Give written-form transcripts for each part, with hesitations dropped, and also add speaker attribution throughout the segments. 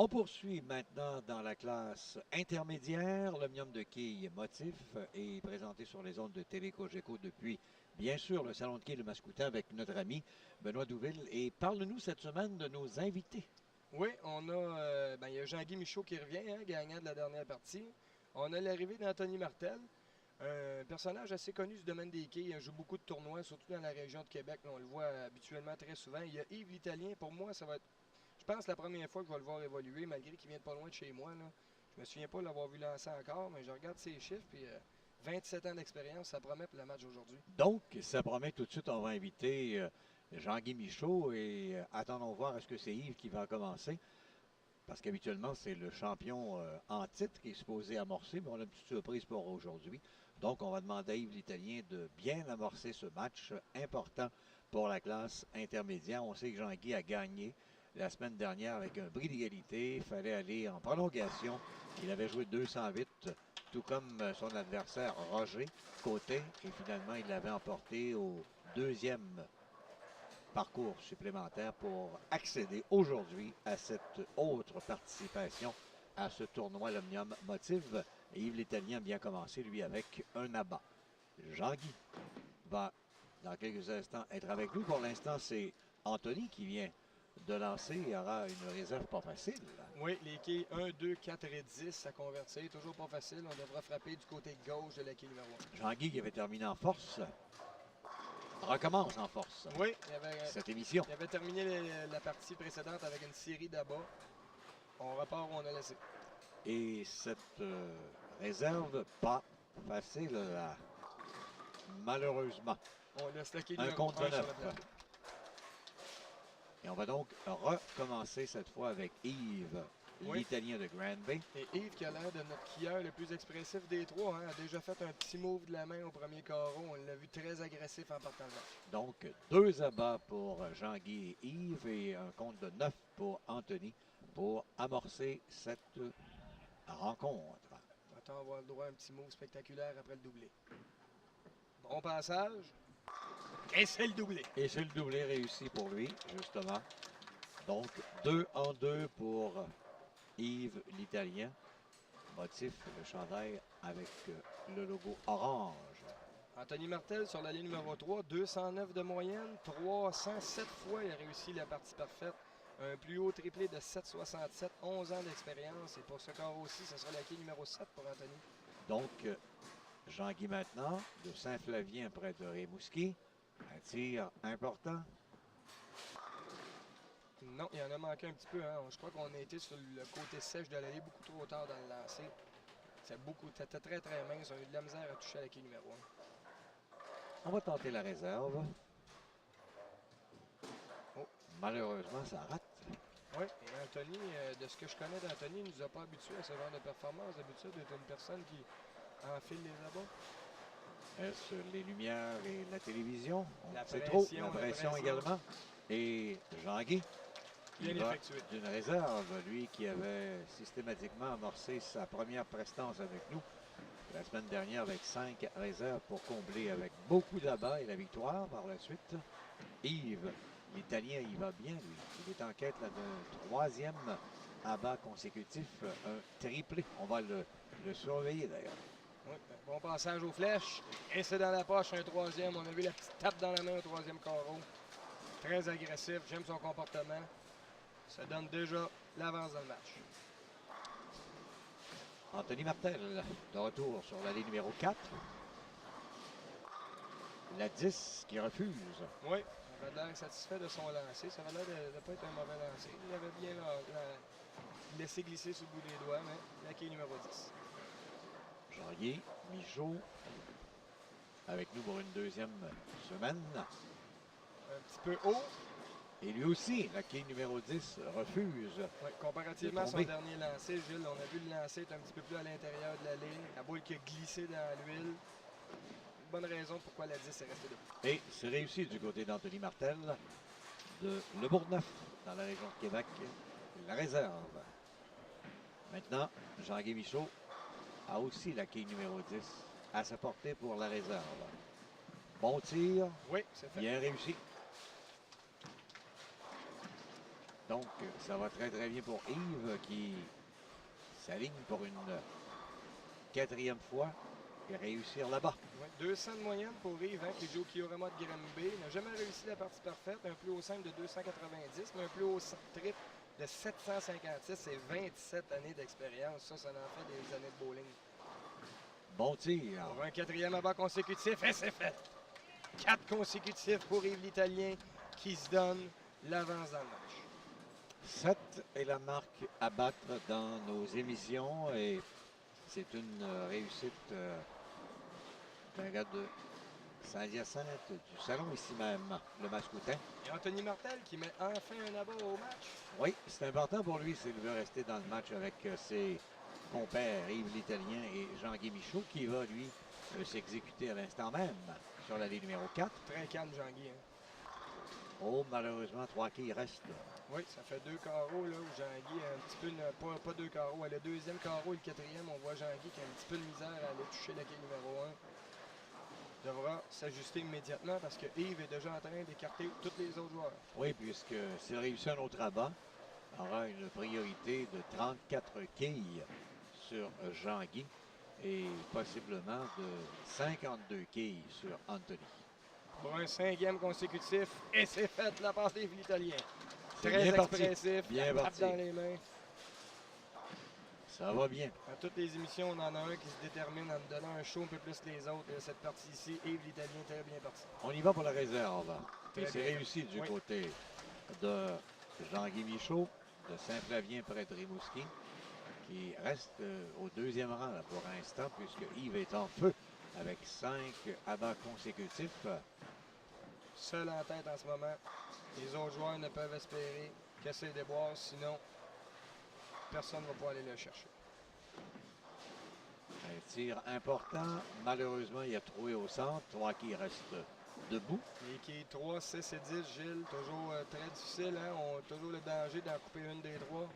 Speaker 1: On poursuit maintenant dans la classe intermédiaire. L'omnium de quilles motif est présenté sur les ondes de Télé Cogeco depuis, bien sûr, le salon de quilles de Mascoutin avec notre ami Benoît Douville. Et parle-nous cette semaine de nos invités.
Speaker 2: Oui, il y a Jean-Guy Michaud qui revient, hein, gagnant de la dernière partie. On a l'arrivée d'Anthony Martel, un personnage assez connu du domaine des quilles. Il joue beaucoup de tournois, surtout dans la région de Québec. On le voit habituellement très souvent. Il y a Yves l'Italien. Pour moi, ça va être, je pense, la première fois que je vais le voir évoluer, malgré qu'il vient de pas loin de chez moi. Là. Je me souviens pas de l'avoir vu lancer encore, mais je regarde ses chiffres. Puis 27 ans d'expérience, ça promet pour le match d'aujourd'hui.
Speaker 1: Donc, ça promet tout de suite, on va inviter Jean-Guy Michaud et attendons voir est-ce que c'est Yves qui va commencer. Parce qu'habituellement, c'est le champion en titre qui est supposé amorcer, mais on a une petite surprise pour aujourd'hui. Donc, on va demander à Yves l'Italien de bien amorcer ce match important pour la classe intermédiaire. On sait que Jean-Guy a gagné la semaine dernière avec un bris d'égalité. Il fallait aller en prolongation. Il avait joué 208, tout comme son adversaire Roger Côté. Et finalement, il l'avait emporté au deuxième parcours supplémentaire pour accéder aujourd'hui à cette autre participation à ce tournoi l'Omnium Motive. Et Yves l'Italien a bien commencé, lui, avec un abat. Jean-Guy va, dans quelques instants, être avec nous. Pour l'instant, c'est Anthony qui vient de lancer. Il y aura une réserve pas facile.
Speaker 2: Oui, les quilles 1, 2, 4 et 10 à convertir. Toujours pas facile. On devra frapper du côté gauche de la quille numéro 1.
Speaker 1: Jean-Guy qui avait terminé en force recommence en force
Speaker 2: Oui,
Speaker 1: cette émission.
Speaker 2: il avait terminé la partie précédente avec une série d'abats. On repart où on a laissé.
Speaker 1: Et cette réserve, pas facile, là, malheureusement.
Speaker 2: On laisse la quille
Speaker 1: Un
Speaker 2: numéro
Speaker 1: contre
Speaker 2: 1 sur
Speaker 1: 9.
Speaker 2: le plateau.
Speaker 1: Et on va donc recommencer cette fois avec Yves,
Speaker 2: Oui,
Speaker 1: l'Italien de Granby.
Speaker 2: et Yves qui a l'air de notre quilleur le plus expressif des trois. Hein, a déjà fait un petit move de la main au premier carreau. On l'a vu très agressif en partant de match.
Speaker 1: Donc, deux abats pour Jean-Guy et Yves et un compte de 9 pour Anthony pour amorcer cette rencontre.
Speaker 2: Attends, on va avoir le droit à un petit move spectaculaire après le doublé. Bon passage. Et c'est le doublé.
Speaker 1: Et c'est le doublé réussi pour lui, justement. Donc, 2 en 2 pour Yves, l'Italien. Motif, le chandail avec le logo orange.
Speaker 2: Anthony Martel sur la ligne numéro 3, 209 de moyenne, 307 fois il a réussi la partie parfaite. Un plus haut triplé de 7,67, 11 ans d'expérience. Et pour ce corps aussi, ce sera la quille numéro 7 pour Anthony.
Speaker 1: Donc, Jean-Guy maintenant, de Saint-Flavien près de Rimouski. Un tir important.
Speaker 2: Non, il en a manqué un petit peu. Hein. Je crois qu'on a été sur le côté sèche de l'allée beaucoup trop tard dans le lancer. C'était très très mince. On a eu de la misère à toucher à la quille numéro 1.
Speaker 1: On va tenter la réserve.
Speaker 2: Oh.
Speaker 1: Malheureusement, ça rate.
Speaker 2: Oui, et Anthony, de ce que je connais d'Anthony, il ne nous a pas habitués à ce genre de performance. D'habitude, il est une personne qui enfile les abats.
Speaker 1: Est-ce les lumières et la télévision?
Speaker 2: La
Speaker 1: C'est trop.
Speaker 2: pression,
Speaker 1: La
Speaker 2: la
Speaker 1: pression
Speaker 2: pression.
Speaker 1: également. Et Jean-Guy,
Speaker 2: Bien
Speaker 1: il va
Speaker 2: effectué.
Speaker 1: d'une réserve, lui qui avait systématiquement amorcé sa première prestance avec nous la semaine dernière avec 5 réserves pour combler avec beaucoup d'abats et la victoire par la suite. Yves, l'Italien, il va bien, lui. Il est en quête d'un troisième abat consécutif, un triplé. On va le surveiller d'ailleurs.
Speaker 2: Oui, bon passage aux flèches. Et c'est dans la poche, un troisième. On a vu la petite tape dans la main au troisième carreau. Très agressif. J'aime son comportement. Ça donne déjà l'avance dans le match.
Speaker 1: Anthony Martel, de retour sur l'allée numéro 4. La 10 qui refuse.
Speaker 2: Oui, il avait l'air satisfait de son lancer. Ça avait l'air de ne pas être un mauvais lancer. Il avait bien laissé glisser sous le bout des doigts, mais la quille numéro 10.
Speaker 1: Jean-Guy Michaud avec nous pour une deuxième semaine.
Speaker 2: Un petit peu haut.
Speaker 1: Et lui aussi, la quille numéro 10 refuse.
Speaker 2: Oui, comparativement à son dernier lancer, Gilles, on a vu le lancer être un petit peu plus à l'intérieur de la ligne. La boule qui a glissé dans l'huile. Une bonne raison pourquoi la 10 est restée debout.
Speaker 1: Et c'est réussi du côté d'Anthony Martel de Le Bourgneuf, dans la région de Québec. La réserve. Maintenant, Jean-Guy Michaud a aussi la quille numéro 10 à sa portée pour la réserve. Bon tir.
Speaker 2: Oui, c'est fait.
Speaker 1: Bien réussi. Donc, ça va très, très bien pour Yves qui s'aligne pour une 4e fois et réussir là-bas.
Speaker 2: Ouais, 200 de moyenne pour Yves, hein, qui joue au Kiorama de Granby. Il n'a jamais réussi la partie parfaite. Un plus haut simple de 290, mais un plus haut triple de 756. C'est 27 années d'expérience. Ça en fait des années de bowling.
Speaker 1: Bon tir.
Speaker 2: Pour un 4e abat consécutif, et c'est fait. 4 consécutifs pour Yves l'Italien qui se donne l'avance dans le match.
Speaker 1: 7 est la marque à battre dans nos émissions et c'est une réussite d'un gars de Saint-Hyacinthe, du salon ici même, le Mascoutin.
Speaker 2: Et Anthony Martel qui met enfin un abat au match.
Speaker 1: Oui, c'est important pour lui s'il veut rester dans le match avec ses compères Yves l'Italien et Jean-Guy Michaud qui va, lui, s'exécuter à l'instant même sur la ligne numéro 4.
Speaker 2: Très calme, Jean-Guy. Hein.
Speaker 1: Oh, malheureusement, 3 qui restent.
Speaker 2: Oui, ça fait 2 carreaux là, où Jean-Guy a un petit peu, pas 2 carreaux, le 2e carreau et le 4e, on voit Jean-Guy qui a un petit peu de misère à aller toucher la quai numéro 1. Devra s'ajuster immédiatement parce que Yves est déjà en train d'écarter tous les autres joueurs.
Speaker 1: Oui, puisque s'il réussit un autre abat, il aura une priorité de 34 quilles sur Jean-Guy et possiblement de 52 quilles sur Anthony.
Speaker 2: Pour un 5e consécutif, et c'est fait la passe d'Yves l'Italien.
Speaker 1: C'est
Speaker 2: Très
Speaker 1: bien
Speaker 2: expressif,
Speaker 1: parti. Bien
Speaker 2: tape
Speaker 1: parti.
Speaker 2: dans les mains.
Speaker 1: Ça va bien.
Speaker 2: À toutes les émissions, on en a un qui se détermine en me donnant un show un peu plus que les autres. Cette partie-ci, Yves l'Italien, très bien parti.
Speaker 1: On y va pour la réserve. Et
Speaker 2: Très
Speaker 1: c'est
Speaker 2: bien.
Speaker 1: réussi du
Speaker 2: Oui.
Speaker 1: côté de Jean-Guy Michaud, de Saint-Flavien près de Rimouski, qui reste au 2e rang là, pour l'instant, puisque Yves est en feu avec 5 abats consécutifs.
Speaker 2: Seul en tête en ce moment. Les autres joueurs ne peuvent espérer casser les déboires, sinon personne ne va pouvoir aller le chercher.
Speaker 1: Un tir important. Malheureusement, il a trouvé au centre. 3 qui restent debout.
Speaker 2: Les qui 3, 6 et 10, Gilles, toujours très difficile. Hein? On a toujours le danger d'en couper une des 3.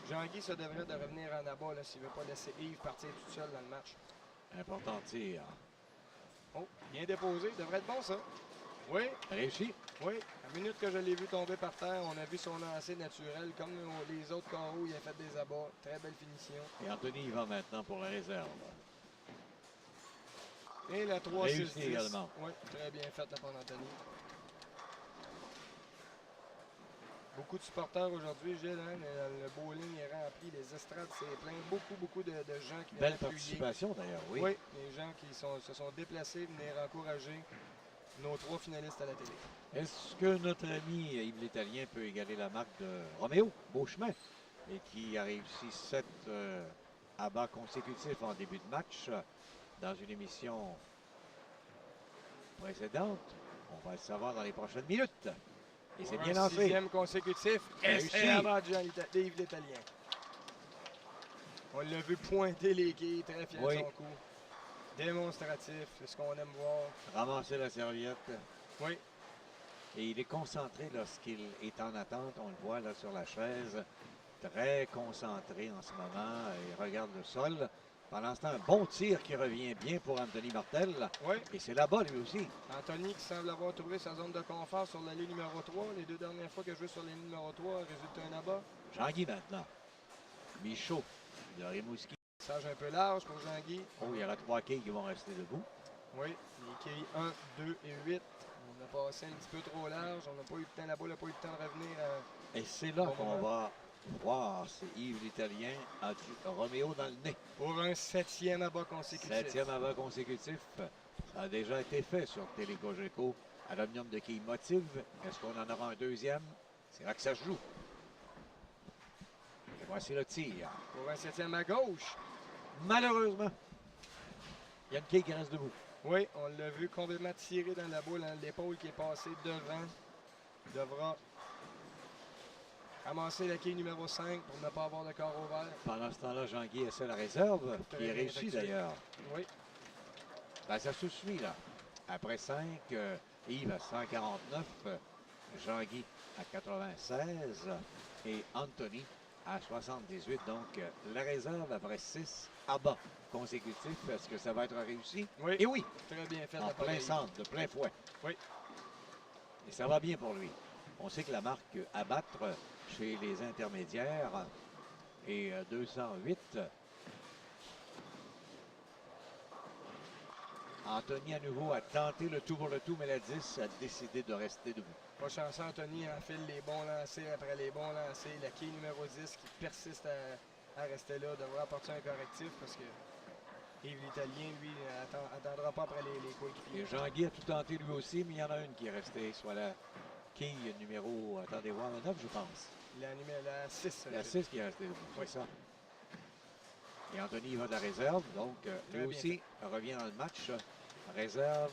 Speaker 2: Jean-Guy se devrait de revenir en abat s'il ne veut pas laisser Yves partir tout seul dans le match.
Speaker 1: Important tir.
Speaker 2: Oh, bien déposé. Devrait être bon, ça. Oui,
Speaker 1: Réussi.
Speaker 2: oui. La minute que je l'ai vu tomber par terre, on a vu son lancer naturel. Comme les autres carreaux, il a fait des abats. Très belle finition.
Speaker 1: Et Anthony y va maintenant pour la réserve.
Speaker 2: Et la 3 6
Speaker 1: Réussi
Speaker 2: 10.
Speaker 1: également.
Speaker 2: Oui, très bien faite la part d'Anthony. Beaucoup de supporters aujourd'hui, Gilles. Hein? Le bowling est rempli, les estrades, c'est plein. Beaucoup de gens qui viennent
Speaker 1: Belle
Speaker 2: appuyer.
Speaker 1: participation d'ailleurs, oui.
Speaker 2: Oui, les gens qui se sont déplacés, venir encourager nos 3 finalistes à la télé.
Speaker 1: Est-ce que notre ami Yves l'Italien peut égaler la marque de Roméo Beauchemin et qui a réussi 7 abats consécutifs en début de match dans une émission précédente? On va le savoir dans les prochaines minutes. Et c'est bien lancé.
Speaker 2: 6e consécutif. Et c'est abat de Yves l'Italien. On l'a vu pointer les quilles, très fier de son coup. Démonstratif, c'est ce qu'on aime voir.
Speaker 1: Ramasser la serviette.
Speaker 2: Oui.
Speaker 1: Et il est concentré lorsqu'il est en attente. On le voit là sur la chaise. Très concentré en ce moment. Il regarde le sol. Pendant ce temps, un bon tir qui revient bien pour Anthony Martel.
Speaker 2: Oui.
Speaker 1: Et c'est là-bas lui aussi.
Speaker 2: Anthony qui semble avoir trouvé sa zone de confort sur la ligne numéro 3. Les 2 dernières fois qu'il a joué sur la ligne numéro 3, résultat un abat.
Speaker 1: Jean-Guy maintenant. Michaud de Rimouski.
Speaker 2: Passage un peu large pour Jean-Guy.
Speaker 1: Oh, il y aura 3 quilles qui vont rester debout.
Speaker 2: Oui, les quilles 1, 2 et 8. On a passé un petit peu trop large. On n'a pas eu le temps, la balle n'a pas eu le temps de revenir.
Speaker 1: Et c'est là qu'on va voir si Yves l'Italien a du Roméo dans le nez.
Speaker 2: Pour un 7e abat consécutif.
Speaker 1: 7e abat consécutif. Ça a déjà été fait sur Télé Cogeco. Aluminium de quilles motive. Est-ce qu'on en aura un 2e? C'est là que ça se joue. Et voici le tir.
Speaker 2: Pour un 7e à gauche.
Speaker 1: Malheureusement, il y a une quille qui reste debout.
Speaker 2: Oui, on l'a vu complètement tirer dans la boule. Hein, l'épaule qui est passée devant devra ramasser la quille numéro 5 pour ne pas avoir de carreau vert.
Speaker 1: Pendant ce temps-là, Jean-Guy essaie la réserve, qui est réussi d'ailleurs.
Speaker 2: Oui.
Speaker 1: Ben, ça se suit là. Après 5, Yves à 149, Jean-Guy à 96 et Anthony à 78. Donc, la réserve après 6 abats consécutifs. Est-ce que ça va être réussi?
Speaker 2: Oui.
Speaker 1: Et oui,
Speaker 2: Très bien fait.
Speaker 1: en plein centre, de plein fouet.
Speaker 2: Oui.
Speaker 1: Et ça va bien pour lui. On sait que la marque à battre chez les intermédiaires est 208. Anthony, à nouveau, a tenté le tout pour le tout, mais la 10 a décidé de rester debout.
Speaker 2: Pas chanceux, Anthony enfile les bons lancers après les bons lancers. La quille numéro 10 qui persiste à rester là devra apporter un correctif parce que Yves l'Italien, lui, attendra pas après les coéquipiers.
Speaker 1: Et Jean-Guy a tout tenté lui aussi, mais il y en a une qui est restée, soit la quille numéro, attendez voir, la 9, je pense.
Speaker 2: La 6.
Speaker 1: La 6 qui est restée debout,
Speaker 2: oui.
Speaker 1: c'est ça. Et Anthony va de la réserve, donc lui aussi revient dans le match. Réserve,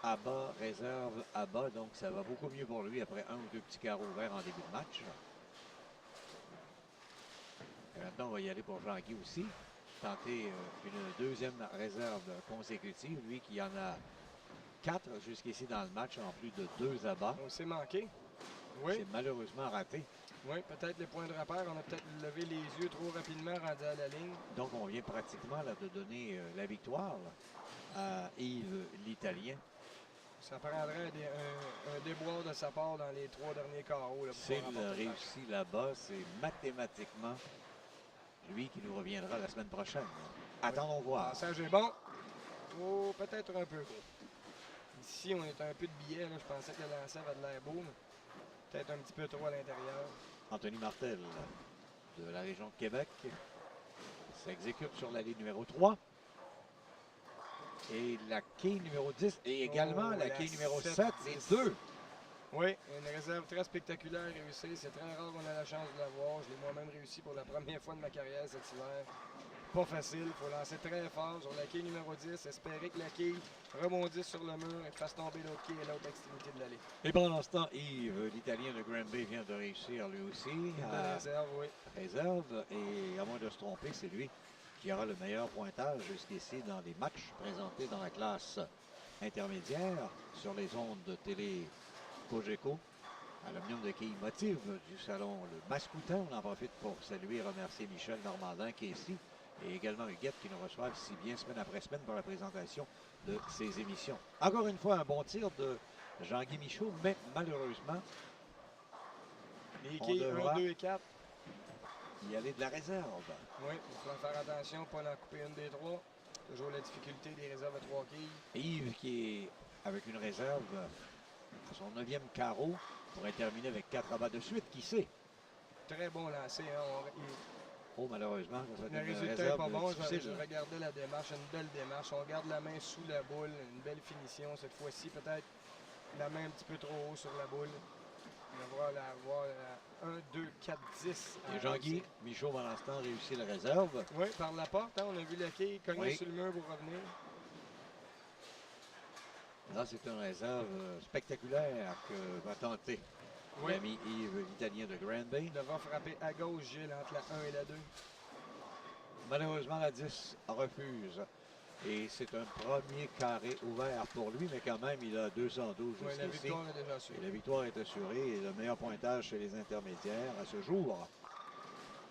Speaker 1: à bas, donc ça va beaucoup mieux pour lui après un ou deux petits carreaux ouverts en début de match. Et maintenant, on va y aller pour Jean-Guy aussi. Tenter une deuxième réserve consécutive, lui qui en a 4 jusqu'ici dans le match, en plus de 2 abats.
Speaker 2: On s'est manqué. Oui.
Speaker 1: C'est malheureusement raté.
Speaker 2: Oui, peut-être les points de repère. On a peut-être levé les yeux trop rapidement rendu à la ligne.
Speaker 1: Donc, on vient pratiquement là, de donner la victoire là, à Yves l'Italien.
Speaker 2: Ça prendrait un déboire de sa part dans les 3 derniers carreaux.
Speaker 1: S'il réussit là-bas, c'est mathématiquement lui qui nous reviendra la semaine prochaine. Oui. Attendons voir.
Speaker 2: Le passage est bon. Oh, peut-être un peu gros. Ici, on est un peu de billet. Là. Je pensais que le lanceur avait de l'air beau. Peut-être un petit peu trop à l'intérieur.
Speaker 1: Anthony Martel, de la région de Québec, s'exécute sur la ligne numéro 3. Et la quille numéro 10 et également la quille numéro 7, les deux.
Speaker 2: Oui, une réserve très spectaculaire réussie. C'est très rare qu'on a la chance de la voir. Je l'ai moi-même réussi pour la première fois de ma carrière cet hiver. Pas facile, il faut lancer très fort sur la quille numéro 10, espérer que la quille rebondisse sur le mur et fasse tomber l'autre quille à l'autre extrémité de l'allée.
Speaker 1: Et pendant ce temps, Yves, l'Italien de Granby, vient de réussir lui aussi.
Speaker 2: Réserve, oui.
Speaker 1: Réserve, et à moins de se tromper, c'est lui qui aura le meilleur pointage jusqu'ici dans les matchs présentés dans la classe intermédiaire sur les ondes de télé Cogeco. À l'omnium de quilles motive du salon Le Mascoutin. On en profite pour saluer et remercier Michel Normandin qui est ici et également Huguette qui nous reçoivent si bien semaine après semaine pour la présentation de ces émissions. Encore une fois, un bon tir de Jean-Guy Michaud, mais malheureusement,
Speaker 2: les quilles 1, 2 et 4.
Speaker 1: Y aller de la réserve.
Speaker 2: Oui, il faut faire attention, pas en couper une des 3. Toujours la difficulté des réserves à 3 quilles.
Speaker 1: Yves qui est avec une réserve à son 9e carreau pourrait terminer avec 4 abats de suite, qui sait?
Speaker 2: Très bon lancé. Hein?
Speaker 1: Oh, malheureusement,
Speaker 2: le résultat n'est pas bon. Je regardais la démarche, une belle démarche. On garde la main sous la boule, une belle finition. Cette fois-ci, peut-être la main un petit peu trop haut sur la boule. On va voir la 1, 2, 4, 10.
Speaker 1: Et Jean-Guy Michaud, pendant ce temps, réussit la réserve.
Speaker 2: Oui, par la porte. Hein, on a vu la quille cogner sur le mur pour revenir.
Speaker 1: Là, c'est une réserve spectaculaire que va tenter l'ami Yves, l'Italien de Granby.
Speaker 2: Il devra frapper à gauche, Gilles, entre la 1 et la 2.
Speaker 1: Malheureusement, la 10 refuse. Et c'est un premier carré ouvert pour lui, mais quand même, il a 212
Speaker 2: jusqu'ici. La victoire est déjà assurée.
Speaker 1: Et la victoire est assurée et le meilleur pointage chez les intermédiaires à ce jour.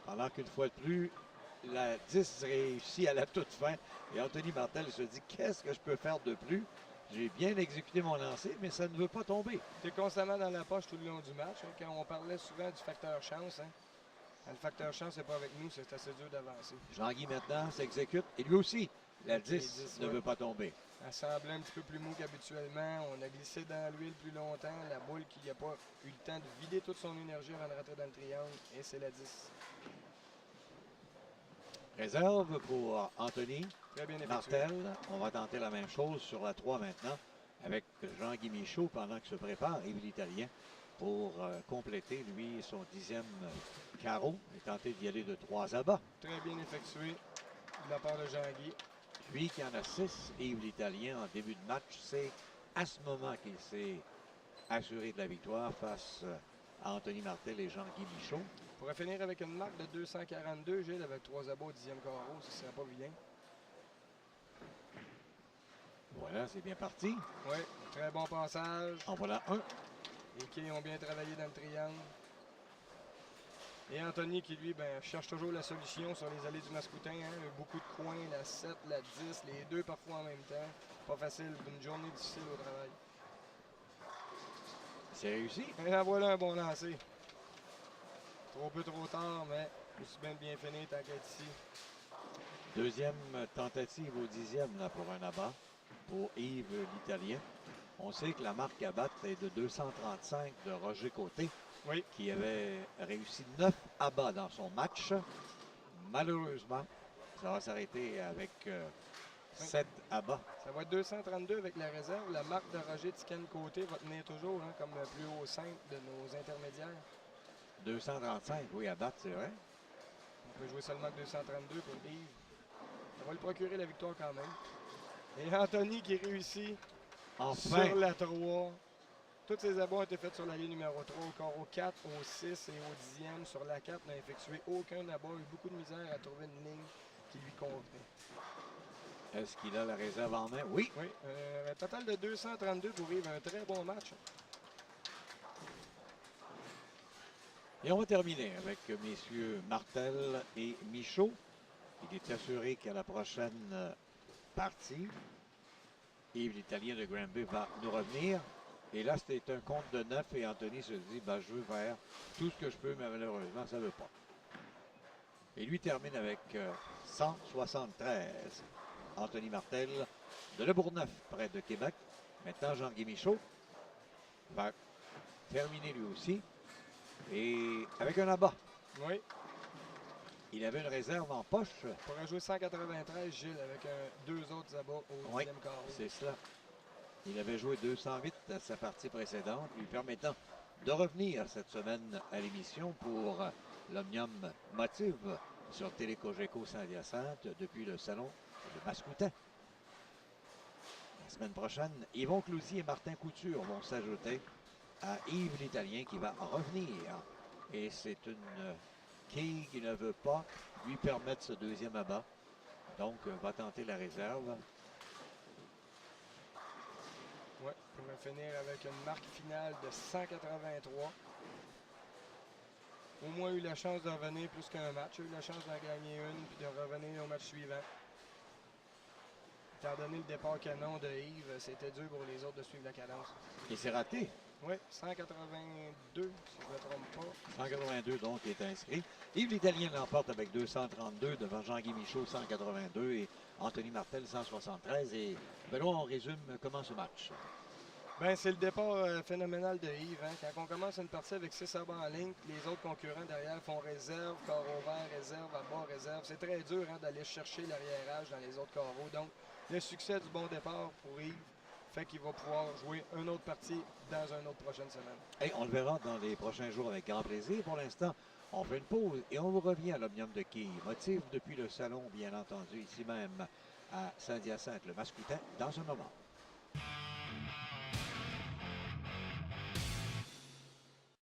Speaker 1: Pendant qu'une fois de plus, la 10 réussit à la toute fin. Et Anthony Martel se dit, qu'est-ce que je peux faire de plus? J'ai bien exécuté mon lancer, mais ça ne veut pas tomber.
Speaker 2: Tu es constamment dans la poche tout le long du match. Hein, quand on parlait souvent du facteur chance, hein. Le facteur chance n'est pas avec nous, c'est assez dur d'avancer.
Speaker 1: Jean-Guy maintenant s'exécute. Et lui aussi, la 10 ne veut pas tomber.
Speaker 2: Elle semblait un petit peu plus mou qu'habituellement. On a glissé dans l'huile plus longtemps. La boule qui n'a pas eu le temps de vider toute son énergie avant de rentrer dans le triangle. Et c'est la 10.
Speaker 1: Réserve pour Anthony
Speaker 2: Martel.
Speaker 1: On va tenter la même chose sur la 3 maintenant avec Jean-Guy Michaud pendant que se prépare Yves l'Italien pour compléter, lui, son 10e carreau et tenter d'y aller de 3 abats.
Speaker 2: Très bien effectué de la part de Jean-Guy.
Speaker 1: Lui qui en a 6, Yves l'Italien, en début de match, c'est à ce moment qu'il s'est assuré de la victoire face à Anthony Martel et Jean-Guy Michaud.
Speaker 2: On pourrait finir avec une marque de 242, Gilles, avec 3 abats au 10e carreau, ce serait pas vilain.
Speaker 1: Voilà, c'est bien parti.
Speaker 2: Oui, très bon passage.
Speaker 1: En voilà un.
Speaker 2: Les quilles ont bien travaillé dans le triangle. Et Anthony qui, lui, cherche toujours la solution sur les allées du Mascoutin. Hein. Beaucoup de coins, la 7, la 10, les deux parfois en même temps. Pas facile, une journée difficile au travail.
Speaker 1: C'est réussi.
Speaker 2: Et en voilà un bon lancer. Trop peu trop tard, mais aussi bien fini, tant qu'être ici.
Speaker 1: Deuxième tentative au 10e là, pour un abat pour Yves l'Italien. On sait que la marque à battre est de 235 de Roger Côté,
Speaker 2: Oui.
Speaker 1: qui avait réussi 9 abats dans son match. Malheureusement, ça va s'arrêter avec 7 abats.
Speaker 2: Ça va être 232 avec la réserve. La marque de Roger Tiken-Côté va tenir toujours comme le plus haut simple de nos intermédiaires.
Speaker 1: 235, oui, à battre, c'est vrai.
Speaker 2: On peut jouer seulement 232 pour Yves. Ça va lui procurer la victoire quand même. Et Anthony qui réussit
Speaker 1: Enfin,
Speaker 2: sur la 3. Tous ses abats ont été faits sur la ligne numéro 3, au carreau 4, au 6 et au 10e. Sur la 4, n'a effectué aucun abat. Il a eu beaucoup de misère à trouver une ligne qui lui convenait.
Speaker 1: est-ce qu'il a la réserve en main? Oui.
Speaker 2: Oui, un total de 232 pour Yves. Un très bon match.
Speaker 1: Et on va terminer avec messieurs Martel et Michaud. Il est assuré qu'à la prochaine partie, Yves l'Italien de Granby va nous revenir. Et là, c'était un compte de 9 et Anthony se dit, ben, je veux faire tout ce que je peux, mais malheureusement, ça ne veut pas. Et lui termine avec 173. Anthony Martel de Le Bourgneuf, près de Québec. Maintenant, Jean-Guy Michaud va terminer lui aussi. Et avec un abat.
Speaker 2: Oui.
Speaker 1: Il avait une réserve en poche.
Speaker 2: Il pourrait jouer 193, Gilles, avec deux autres abats au 10e carreau.
Speaker 1: C'est cela. Il avait joué 208 à sa partie précédente, lui permettant de revenir cette semaine à l'émission pour l'Omnium Motive sur Télécogeco Saint-Hyacinthe depuis le salon de Mascoutin. La semaine prochaine, Yvon Cloutier et Martin Couture vont s'ajouter à Yves l'Italien qui va revenir. Et c'est une quille qui ne veut pas lui permettre ce deuxième abat. Donc, va tenter la réserve.
Speaker 2: Oui, pour finir avec une marque finale de 183. Au moins eu la chance de revenir plus qu'un match. A eu la chance d'en gagner une puis de revenir au match suivant. Étant donné le départ canon de Yves, c'était dur pour les autres de suivre la cadence.
Speaker 1: Et c'est raté.
Speaker 2: Oui, 182, si je ne me trompe pas.
Speaker 1: 182 donc est inscrit. Yves l'Italien l'emporte avec 232 devant Jean-Guy Michaud 182 et Anthony Martel 173. Et Benoît, on résume comment ce match.
Speaker 2: Ben, c'est le départ phénoménal de Yves. Quand on commence une partie avec 6 abats en ligne, les autres concurrents derrière font réserve, carreau vert, réserve, abat, réserve. C'est très dur d'aller chercher l'arriérage dans les autres carreaux. Donc, le succès du bon départ pour Yves fait qu'il va pouvoir jouer une autre partie dans une autre prochaine semaine.
Speaker 1: Et on le verra dans les prochains jours avec grand plaisir. Pour l'instant, on fait une pause et on vous revient à l'Omnium de quilles. Motive depuis le salon, bien entendu, ici même à Saint-Hyacinthe, le Mascoutin, dans un moment.